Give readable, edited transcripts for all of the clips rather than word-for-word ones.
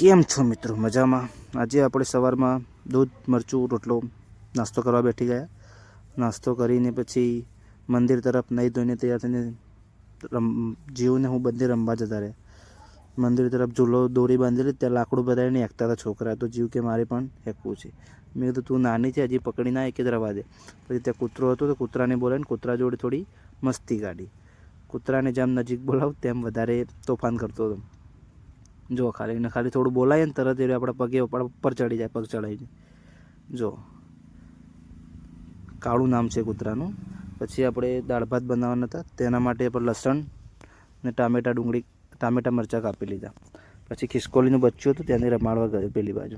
કેમ છો મિત્રો? મજામાં? આજે આપણે સવારમાં દૂધ મરચું રોટલો નાસ્તો કરવા બેઠી ગયા. નાસ્તો કરીને પછી મંદિર તરફ નહીં ધોઈને તૈયાર થઈને જીવને હું બંને રમવા જતા રહ્યા. મંદિર તરફ ઝૂલો દોરી બાંધેલી, ત્યાં લાકડું બધાને હેકતા હતા છોકરા. તો જીવ કે મારે પણ હેકવું છે. મેં કીધું તું નાની છે, હજી પકડી ના એક જ રવા દે. પછી ત્યાં કૂતરો હતો, તો કૂતરાને બોલાવીને કૂતરા જોડે થોડી મસ્તી કાઢી. કૂતરાને જેમ નજીક બોલાવ તેમ વધારે તોફાન કરતો હતો. જો ખાલી થોડું બોલાય ને તરત એ આપણા પગે ઉપર ચડી જાય, પગ ચડાવીને. જો કાળું નામ છે કૂતરાનું. પછી આપણે દાળ ભાત બનાવવાના હતા, તેના માટે આપણે લસણ ને ટામેટા મરચાં કાપી લીધા. પછી ખિસકોલીનું બચ્ચું હતું, તેને રમાડવા ગયો પેલી બાજુ.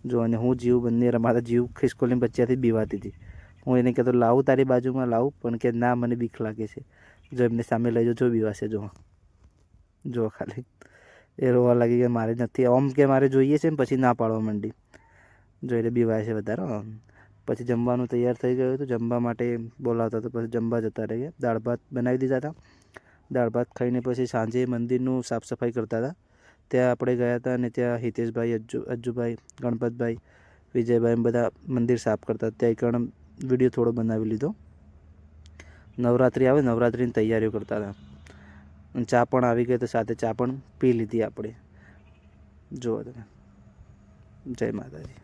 જો અને હું જીવ બંને રમાતા, જીવ ખિસકોલીની બચ્ચાથી બીવાતી હતી. હું એને કહેતો લાવું તારી બાજુમાં લાવું, પણ કે ના મને બીક લાગે છે. જો એમને સામે લઈ જો બીવાશે. જો ખાલી એ રોવા લાગી કે મારે નથી, આમ કે મારે જોઈએ છે ને પછી ના પાડવા માંડી. જો એટલે બીવાય છે વધારે. પછી જમવાનું તૈયાર થઈ ગયું હતું, જમવા માટે બોલાવતા તો પછી જમવા જતા રહી ગયા. દાળ ભાત બનાવી દીધા હતા. દાળ ભાત ખાઈને પછી સાંજે મંદિરનું સાફ સફાઈ કરતા હતા. ત્યાં આપણે ગયા હતા અને ત્યાં હિતેશભાઈ, અજ્જુભાઈ, ગણપતભાઈ, વિજયભાઈ બધા મંદિર સાફ કરતા. ત્યાં એક વિડીયો થોડો બનાવી લીધો. નવરાત્રિ આવે, નવરાત્રિની તૈયારીઓ કરતા હતા. ચા પણ આવી ગઈ, તો સાથે ચા પણ પી લીધી આપણે. જુઓ તમે. જય માતાજી.